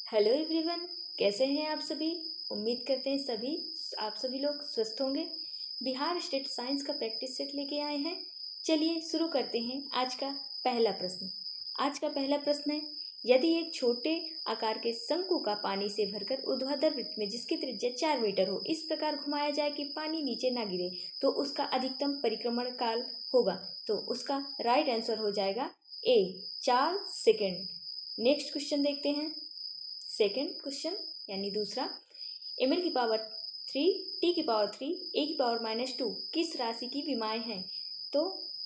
Hello everyone, कैसे हैं आप सभी। उम्मीद करते हैं आप सभी लोग स्वस्थ होंगे। बिहार स्टेट साइंस का प्रैक्टिस सेट लेके आए हैं। चलिए शुरू करते हैं आज का पहला प्रश्न। आज का पहला प्रश्न है, यदि एक छोटे आकार के शंकु का पानी से भरकर ऊर्ध्वाधर वृत्त में जिसकी त्रिज्या 4 मीटर हो इस प्रकार घुमाया जाए कि पानी नीचे ना गिरे तो उसका अधिकतम परिक्रमण काल होगा। तो उसका राइट आंसर हो जाएगा ए 4 सेकेंड। नेक्स्ट क्वेश्चन देखते हैं। सेकेंड क्वेश्चन यानी दूसरा, ml की पावर 3, t की पावर 3, a की पावर -2 किस राशि की विमाएं हैं। तो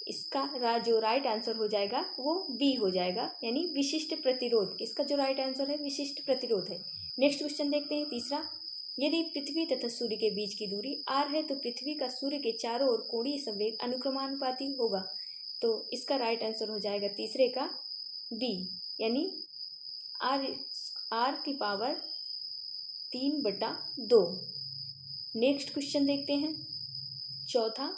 इसका जो राइट आंसर हो जाएगा वो बी हो जाएगा, यानी विशिष्ट प्रतिरोध। इसका जो राइट आंसर है विशिष्ट प्रतिरोध है। नेक्स्ट क्वेश्चन देखते हैं तीसरा, यदि पृथ्वी तथा सूर्य के बीच की दूरी r है तो पृथ्वी का सूर्य के चारों ओर कोणीय संवेग अनुक्रमानुपाती होगा। तो इसका राइट आंसर हो जाएगा तीसरे का बी, यानी आर की पावर 3/2। नेक्स्ट क्वेश्चन देखते हैं चौथा,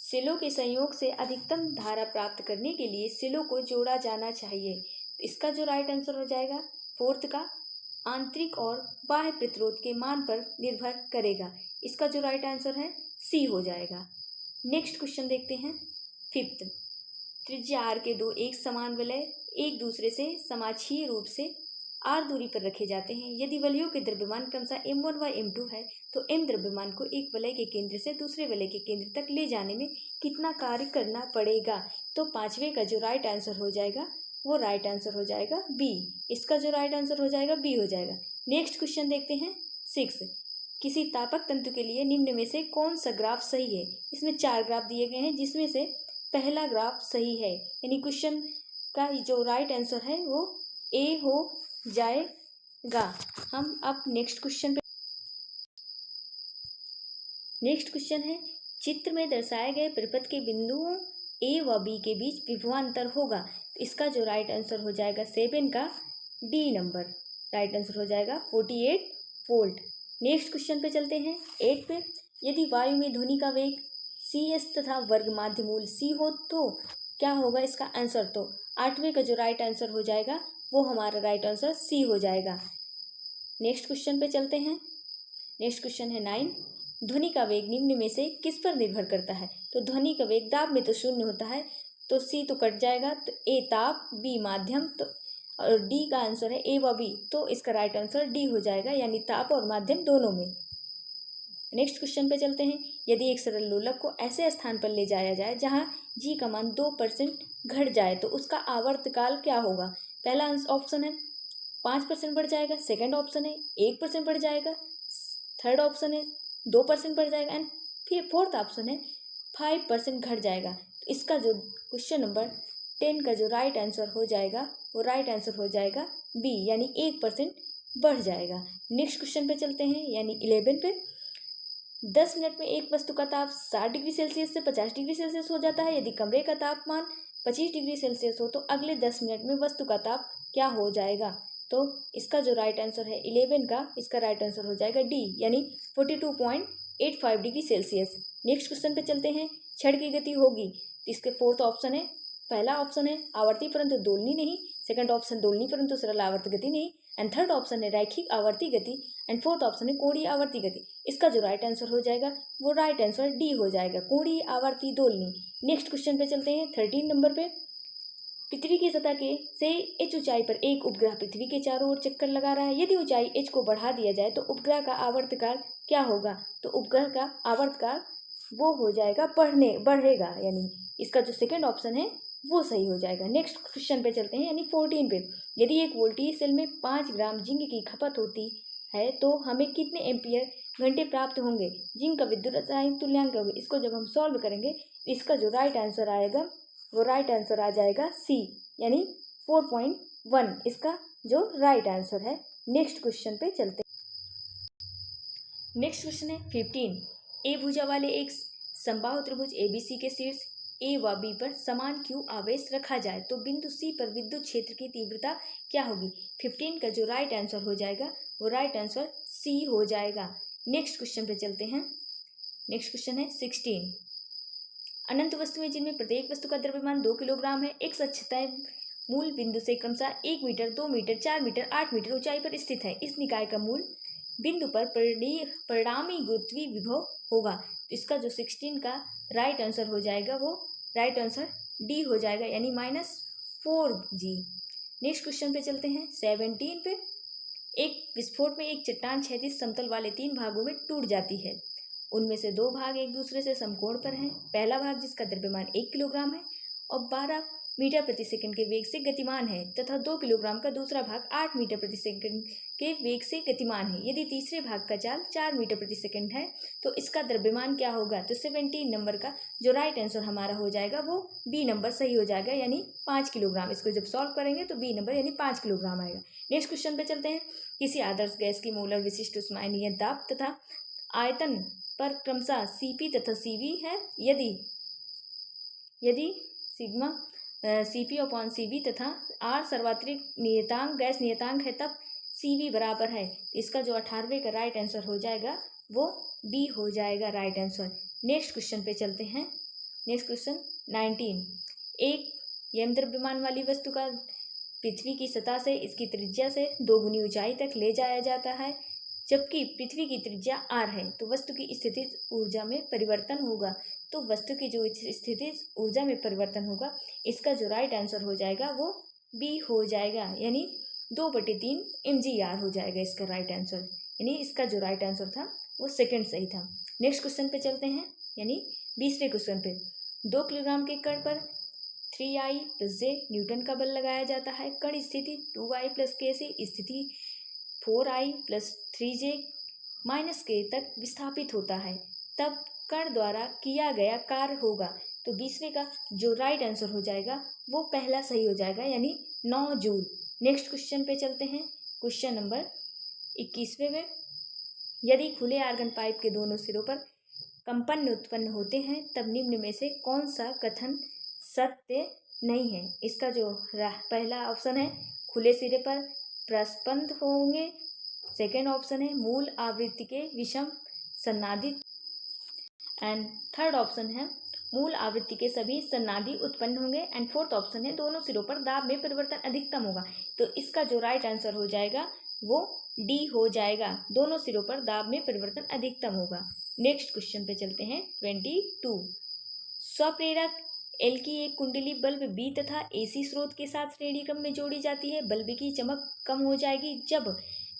सेलों के संयोग से अधिकतम धारा प्राप्त करने के लिए सेलों को जोड़ा जाना चाहिए। इसका जो राइट आंसर हो जाएगा फोर्थ का आंतरिक और बाह्य प्रतिरोध के मान पर निर्भर करेगा। इसका जो राइट आंसर है सी हो जाएगा। नेक्स्ट क्वेश्चन देखते हैं फिफ्थ, त्रिज्या आर के दो एक समान वलय एक दूसरे से समाक्षीय रूप से आर दूरी पर रखे जाते हैं। यदि वलयों के द्रव्यमान क्रमशः m1 व m2 है तो m द्रव्यमान को एक वलय के केंद्र से दूसरे वलय के केंद्र तक ले जाने में कितना कार्य करना पड़ेगा। तो पांचवे का जो राइट आंसर हो जाएगा वो राइट आंसर हो जाएगा बी। इसका जो राइट आंसर हो जाएगा बी हो जाएगा। नेक्स्ट क्वेश्चन देखते हैं सिक्स, किसी तापक तंतु के लिए निम्न में से कौन सा ग्राफ सही है। इसमें 4 ग्राफ दिए गए हैं जिसमें से पहला ग्राफ सही है, यानी क्वेश्चन का जो राइट आंसर है वो ए हो जाएगा। हम अब नेक्स्ट क्वेश्चन है, चित्र में दर्शाए गए परिपथ के बिंदुओं ए व बी के बीच विभवांतर होगा। इसका जो राइट आंसर हो जाएगा 7 का डी नंबर, राइट आंसर हो जाएगा 48 वोल्ट। नेक्स्ट क्वेश्चन पे चलते हैं 8 पे, यदि वायु में ध्वनि का वेग cs तथा वर्ग माध्य मूल c हो तो क्या होगा इसका आंसर। तो 8वें का जो राइट आंसर हो जाएगा वो हमारा राइट आंसर सी हो जाएगा। नेक्स्ट क्वेश्चन पे चलते हैं। नेक्स्ट क्वेश्चन है 9, ध्वनि का वेग निम्न में से किस पर निर्भर करता है। तो ध्वनि का वेग दाब में तो 0 होता है, तो सी तो कट जाएगा, तो ए ताप बी माध्यम, तो और डी का आंसर है ए व बी, तो इसका राइट आंसर डी हो जाएगा, यानी ताप और माध्यम दोनों में। नेक्स्ट क्वेश्चन पे चलते हैं, यदि एक सरल लोलक को ऐसे स्थान पर ले जाया जाए जहां जी का मान 2% घट जाए तो उसका आवर्तकाल क्या होगा। पहला ऑप्शन है 5% बढ़ जाएगा, सेकंड ऑप्शन है 1% बढ़ जाएगा, थर्ड ऑप्शन है 2% बढ़ जाएगा एंड फिर फोर्थ ऑप्शन है 5% घट जाएगा। तो इसका जो क्वेश्चन नंबर 10 का जो राइट आंसर हो जाएगा वो राइट आंसर हो जाएगा बी, यानी 1% बढ़ जाएगा। नेक्स्ट क्वेश्चन पे चलते हैं, यानी 11 पे, 10 मिनट में एक वस्तु का ताप 60 डिग्री सेल्सियस से 50 डिग्री सेल्सियस हो जाता है। यदि कमरे का तापमान 25 डिग्री सेल्सियस हो तो अगले 10 मिनट में वस्तु का ताप क्या हो जाएगा। तो इसका जो राइट आंसर है 11 का, इसका राइट आंसर हो जाएगा डी, यानी 42.85 डिग्री सेल्सियस। नेक्स्ट क्वेश्चन पे चलते हैं, क्षण की गति होगी, तो इसके फोर्थ ऑप्शन है, पहला ऑप्शन है आवर्ती परंतु दोलनी नहीं, सेकंड ऑप्शन दोलनी परंतु सरल आवर्त गति नहीं, एंड थर्ड ऑप्शन है रैखिक आवर्ती गति, एंड फोर्थ ऑप्शन है कोणीय आवर्ती गति। इसका जो राइट आंसर हो जाएगा वो राइट आंसर डी हो जाएगा, कोणीय आवर्ती दोलनी। नेक्स्ट क्वेश्चन पे चलते हैं 13 नंबर पे, पृथ्वी की सतह के से h ऊंचाई पर एक उपग्रह पृथ्वी के चारों ओर चक्कर लगा रहा है। यदि ऊंचाई h को बढ़ा दिया जाए तो उपग्रह का आवर्तकाल क्या होगा। तो उपग्रह का आवर्तकाल वो हो जाएगा बढ़ेगा, यानी इसका जो सेकंड ऑप्शन है वो सही हो जाएगा। नेक्स्ट क्वेश्चन पे चलते हैं, यानी 14 पे, यदि एक वोल्टेज सेल में 5 ग्राम जिंक की खपत होती है तो हमें कितने एम्पियर घंटे प्राप्त होंगे। जिंक का विद्युत रासायनिक तुल्यांक होगा। इसको जब हम सॉल्व करेंगे इसका जो राइट आंसर आएगा वो राइट आंसर आ जाएगा सी, यानी 4.1 इसका जो राइट आंसर है। नेक्स्ट क्वेश्चन पे चलते हैं। नेक्स्ट क्वेश्चन है 15, ए भुजा वाले एक समबाहु त्रिभुज एबीसी के शीर्ष ए व बी पर समान क्यू आवेश रखा जाए तो बिंदु सी पर विद्युत क्षेत्र की तीव्रता क्या होगी। 15 का जो राइट आंसर हो जाएगा वो राइट आंसर सी हो जाएगा। नेक्स्ट क्वेश्चन पे चलते हैं। नेक्स्ट क्वेश्चन है 16, अनंत वस्तुएं जिनमें प्रत्येक वस्तु का द्रव्यमान 2 किलोग्राम है, एक सच सतह मूल बिंदु से क्रमशः 1 मीटर, 2 मीटर, 4 मीटर, 8 मीटर ऊंचाई पर स्थित है। इस निकाय का मूल बिंदु पर परिणामी गुरुत्वीय विभव होगा। तो इसका जो 16 का राइट आंसर हो जाएगा वो राइट आंसर डी हो जाएगा, यानी -4g। नेक्स्ट क्वेश्चन पे चलते हैं 17 पे। एक विस्फोट में एक चट्टान क्षैतिज समतल वाले 3 भागों में टूट जाती है। उनमें से 2 भाग एक दूसरे से समकोण पर हैं। पहला भाग जिसका द्रव्यमान 1 किलोग्राम है और 12 मीटर प्रति सेकंड के वेग से गतिमान है, तथा 2 किलोग्राम का दूसरा भाग 8 मीटर प्रति सेकंड के वेग से गतिमान है। यदि तीसरे भाग का चाल 4 मीटर प्रति सेकंड है तो इसका द्रव्यमान क्या होगा? तो 17 नंबर का जो राइट आंसर हमारा हो जाएगा वो बी नंबर सही हो जाएगा, यानी 5 किलोग्राम। इसको जब सॉल्व करेंगे तो बी नंबर यानी 5 किलोग्राम आएगा। नेक्स्ट क्वेश्चन पे चलते हैं। किसी आदर्श गैस की मोलर विशिष्ट उष्मायनीय दाब तथा आयतन पर क्रमशः Cp तथा Cv है। यदि सिग्मा Cp/Cv तथा R सर्वात्रिक नियतांक गैस नियतांक है तब Cv बराबर है। इसका जो 18वें का राइट आंसर हो जाएगा वो बी हो जाएगा राइट आंसर। नेक्स्ट क्वेश्चन पे चलते हैं। Next question 19। एक यम द्रव्यमान वाली वस्तु का पृथ्वी की सतह से इसकी त्रिज्या से 2 गुनी ऊंचाई तक ले जाया जाता है, जबकि पृथ्वी की त्रिज्या r है, तो वस्तु की स्थितिज ऊर्जा में परिवर्तन होगा। तो वस्तु की जो स्थितिज ऊर्जा में परिवर्तन होगा, इसका जो राइट आंसर हो जाएगा वो बी हो जाएगा, यानी 2/3 mgr हो जाएगा इसका राइट आंसर। यानी इसका जो राइट आंसर था वो सेकंड सही था। नेक्स्ट क्वेश्चन पे चलते हैं, यानी 20वें क्वेश्चन पे। 2 किलोग्राम के कण पर 3i + j न्यूटन का बल लगाया जाता है। कण स्थिति 2i + k से स्थिति 4i + 3j - k तक विस्थापित होता है, तब कण द्वारा किया गया कार्य होगा। तो 20वें का जो राइट आंसर हो जाएगा वो पहला सही हो जाएगा, यानी 9 जूल। नेक्स्ट क्वेश्चन पे चलते हैं। क्वेश्चन नंबर 21वें में, यदि खुले आर्गन पाइप के दोनों सिरों पर कंपन उत्पन्न होते हैं तब निम्न में से कौन सा कथन सत्य नहीं है? इसका जो पहला ऑप्शन है खुले सिरे पर प्रस्पंद होंगे, सेकेंड ऑप्शन है मूल आवृत्ति के विषम सन्नादित, एंड थर्ड ऑप्शन है मूल आवृत्ति के सभी सन्नादि उत्पन्न होंगे, एंड फोर्थ ऑप्शन है दोनों सिरों पर दाब में परिवर्तन अधिकतम होगा। तो इसका जो राइट आंसर हो जाएगा वो डी हो जाएगा, दोनों सिरों पर दाब में परिवर्तन अधिकतम होगा। नेक्स्ट क्वेश्चन पे चलते हैं 22। स्वप्रेरक एल की एक कुंडली बल्ब बी तथा एसी स्रोत के साथ श्रेणी क्रम में जोड़ी जाती है। बल्ब की चमक कम हो जाएगी जब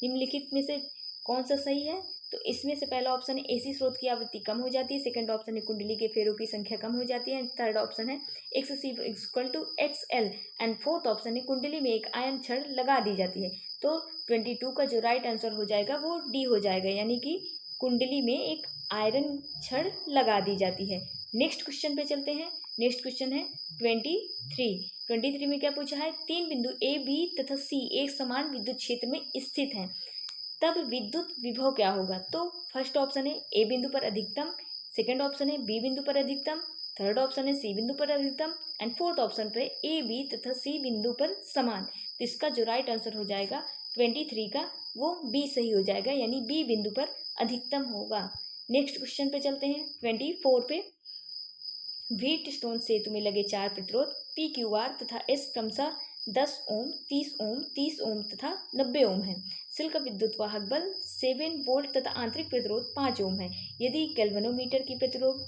निम्नलिखित में से कौन सा सही है? तो इसमें से पहला ऑप्शन है एसी स्रोत की आवृत्ति कम हो जाती है, सेकंड ऑप्शन है कुंडली के फेरों की संख्या कम हो जाती है, थर्ड ऑप्शन है XC=XL, एंड फोर्थ ऑप्शन है कुंडली में एक आयन छड़ लगा दी जाती है। तो 22 का जो राइट आंसर हो जाएगा वो डी हो जाएगा, यानी कि कुंडली में एक आयरन छड़ लगा दी जाती है। नेक्स्ट क्वेश्चन पे चलते हैं। नेक्स्ट क्वेश्चन है 23 में क्या पूछा है? 3 बिंदु ए बी तथा सी एक समान विद्युत क्षेत्र में स्थित हैं, तब विद्युत विभव क्या होगा? तो फर्स्ट ऑप्शन है ए बिंदु पर अधिकतम, सेकंड ऑप्शन है बी बिंदु पर अधिकतम, थर्ड ऑप्शन है सी बिंदु पर अधिकतम, एंड फोर्थ ऑप्शन पर ए बी तथा सी बिंदु पर समान। तो इसका जो राइट आंसर हो जाएगा 23 का वो बी सही हो जाएगा, यानी बी बिंदु पर अधिकतम होगा। नेक्स्ट क्वेश्चन पे चलते हैं 24 पे। व्हीट स्टोन सेतु में लगे 4 प्रतिरोध PQR तथा S क्रमशः 10 ओम, 30 ओम, 30 ओम तथा 90 ओम है। सिल्क विद्युत वाहक बल 7 वोल्ट तथा आंतरिक प्रतिरोध 5 ओम है। यदि गैल्वेनोमीटर की प्रतिरोध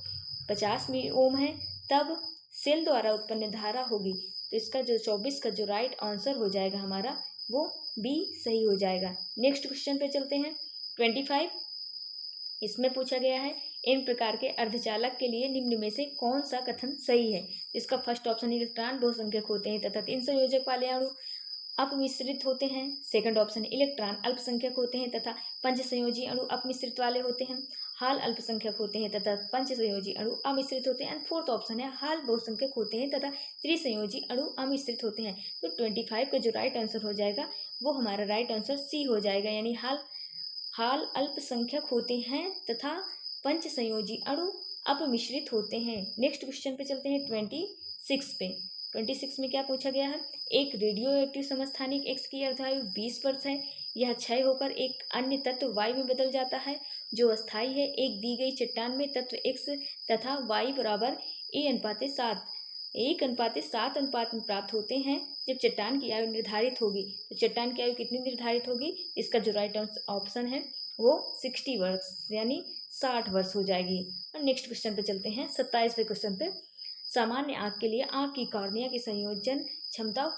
50 ओम है तब सेल द्वारा उत्पन्न धारा होगी। तो इसका जो 24 का जो राइट आंसर हो जाएगा हमारा वो बी सही हो जाएगा। नेक्स्ट क्वेश्चन पे चलते हैं 25। इसमें पूछा गया है इन प्रकार के अर्धचालक के लिए निम्न में से कौन सा कथन सही है? इसका फर्स्ट ऑप्शन इलेक्ट्रॉन बहुसंख्यक होते हैं तथा 3 संयोजक वाले अणु अपमिश्रित होते हैं। सेकंड ऑप्शन इलेक्ट्रॉन अल्पसंख्यक होते हैं तथा 5 संयोजी अणु अपमिश्रित वाले होते हैं। हाल अल्पसंख्यक होते हैं तथा 5 संयोजी अणु अमिश्रित होते हैं। एंड फोर्थ ऑप्शन है हाल बहुसंख्यक होते हैं तथा त्रिसंयोजी अणु अमिश्रित होते हैं। तो 25 का जो राइट आंसर हो जाएगा वो हमारा राइट आंसर सी हो जाएगा, यानी हाल अल्पसंख्यक होते हैं तथा 5 संयोजी अणु अपमिश्रित होते हैं। नेक्स्ट क्वेश्चन पे चलते हैं 26 पे। 26 में क्या पूछा गया है? एक रेडियो एक्टिव समस्थानिक X की अर्धायु 20 वर्ष है। यह क्षय होकर एक अन्य तत्व Y में बदल जाता है जो अस्थायी है। एक दी गई चट्टान में तत्व X तथा Y = A अनुपात 7 1:7 अनुपात में प्राप्त होते हैं जब चट्टान की आयु निर्धारित होगी। तो चट्टान की आयु कितनी निर्धारित होगी? इसका जो राइट ऑप्शन है वो 60 वर्ष यानी 60 वर्ष हो जाएगी। और नेक्स्ट क्वेश्चन पे चलते हैं, 27वें क्वेश्चन पे। सामान्य आँख के लिए आँख की कॉर्निया की संयोजन क्षमता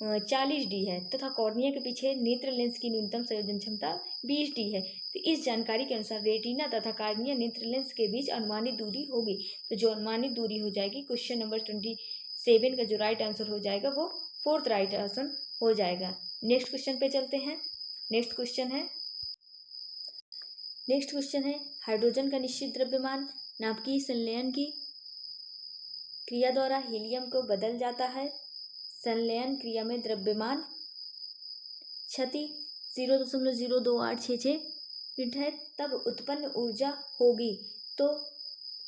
40D है तथा कॉर्निया के पीछे नेत्र लेंस की न्यूनतम संयोजन क्षमता 20D है। तो इस जानकारी के अनुसार रेटिना तथा कॉर्निया नेत्र लेंस के बीच अनुमानित दूरी होगी। तो जो अनुमानित दूरी हो जाएगी, क्वेश्चन नंबर 27 का जो राइट आंसर हो जाएगा वो 4th राइट आंसर हो जाएगा। नेक्स्ट क्वेश्चन पे चलते हैं। नेक्स्ट क्वेश्चन है हाइड्रोजन का निश्चित द्रव्यमान नाभिकीय संलयन की क्रिया द्वारा हीलियम को बदल जाता है। संलयन क्रिया में द्रव्यमान क्षति 0.02866 यूनिट है, तब उत्पन्न ऊर्जा होगी। तो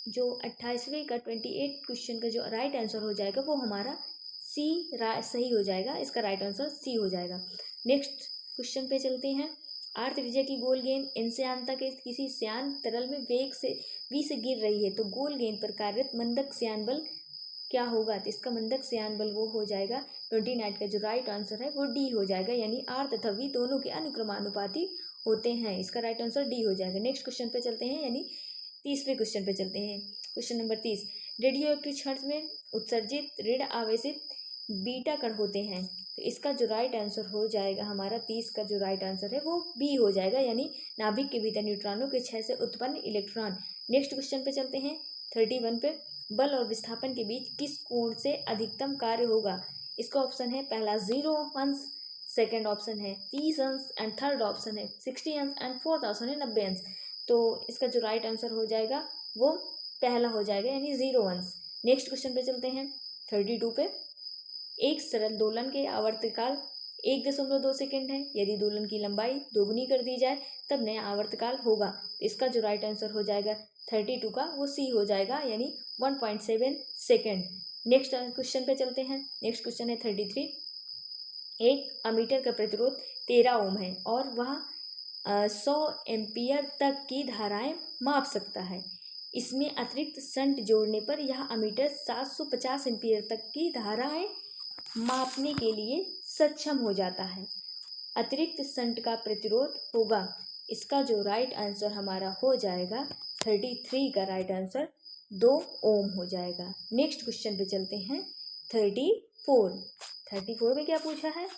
जो 28वें का 28 क्वेश्चन का जो राइट आंसर हो जाएगा वो हमारा सी सही हो जाएगा। इसका राइट आंसर सी हो जाएगा। नेक्स्ट क्वेश्चन पे चलते हैं। आर त्रिज्या की गोल गेंद n से अनंत तक किसी श्यान तरल में वेग से v से गिर रही है, तो गोल गेंद पर कार्यरत मंदक श्यान बल क्या होगा? तो इसका मंदक श्यान बल वो हो जाएगा 29 का जो राइट आंसर है वो डी हो जाएगा, यानी आर तथा वी दोनों के अनुक्रमानुपाती होते हैं। इसका राइट आंसर डी हो जाएगा। नेक्स्ट क्वेश्चन पे चलते हैं, यानी 30वें क्वेश्चन पे चलते हैं। Question number 30। रेडियो एक्टिव क्षण में उत्सर्जित ऋण आवेशित बीटा कण होते हैं, तो इसका जो राइट आंसर हो जाएगा हमारा 30 का जो राइट आंसर है वो बी हो जाएगा, यानी नाभिक के भीतर न्यूट्रॉनों के क्षय से उत्पन्न इलेक्ट्रॉन। नेक्स्ट क्वेश्चन पे चलते हैं 31 पे। बल और विस्थापन के बीच किस कोण से अधिकतम कार्य होगा? इसका ऑप्शन है पहला 0 अंश, सेकेंड ऑप्शन है 30 अंश एंड थर्ड ऑप्शन है 60 अंश एंड फोर्थ ऑप्शन है 90 अंश। तो इसका जो राइट आंसर हो जाएगा वो पहला हो जाएगा, यानी 0 अंश। नेक्स्ट क्वेश्चन पे चलते हैं 32 पे। एक सरल दोलन के आवर्तकाल 1.2 सेकेंड है। यदि दोलन की लंबाई दोगुनी कर दी जाए तब नया आवर्तकाल होगा। इसका जो राइट आंसर हो जाएगा 32 का वो सी हो जाएगा, यानी 1.7 सेकेंड। नेक्स्ट क्वेश्चन पे चलते हैं। नेक्स्ट क्वेश्चन है 33। एक अमीटर का प्रतिरोध 13 ओम है और वह 100 एम्पियर तक की धाराएं माप सकता है। इसमें अतिरिक्त शंट जोड़ने पर यह अमीटर 750 एम्पियर तक की धाराएं मापने के लिए सक्षम हो जाता है। अतिरिक्त शंट का प्रतिरोध होगा। इसका जो राइट आंसर हमारा हो जाएगा 33 का राइट आंसर 2 ओम हो जाएगा। नेक्स्ट क्वेश्चन पे चलते हैं 34 में क्या पूछा है?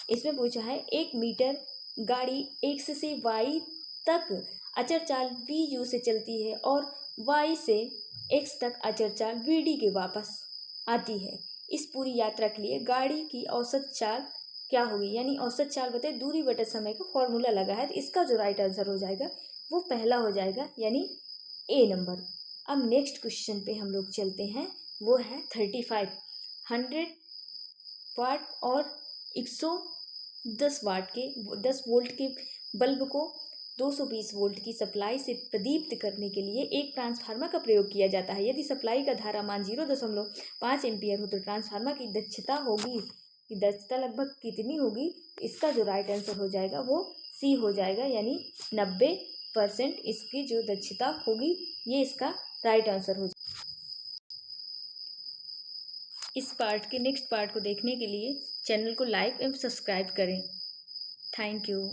इसमें पूछा है 1 मीटर गाड़ी x से y तक अचर चाल vu से चलती है और y से x तक अचर चाल vd के वापस आती है। इस पूरी यात्रा के लिए गाड़ी की औसत चाल क्या होगी? यानी औसत चाल बताए दूरी बटे समय का फॉर्मूला लगा है, तो इसका जो राइट आंसर हो जाएगा वो पहला हो जाएगा, यानी ए नंबर। अब नेक्स्ट क्वेश्चन पे हम लोग चलते हैं, वो है 35। 100 वाट और 110 वाट के 10 वोल्ट के बल्ब को 220 वोल्ट की सप्लाई से प्रदीप्त करने के लिए एक ट्रांसफार्मर का प्रयोग किया जाता है। यदि सप्लाई का धारा मान 0.5 एम्पियर हो तो ट्रांसफार्मर की दक्षता लगभग कितनी होगी? इसका जो राइट आंसर हो जाएगा वो सी हो जाएगा, यानी 90% इसकी जो दक्षता होगी ये इसका राइट आंसर हो जाएगा। इस पार्ट के नेक्स्ट पार्ट को देखने के लिए चैनल को लाइक एवं सब्सक्राइब करें। Thank you.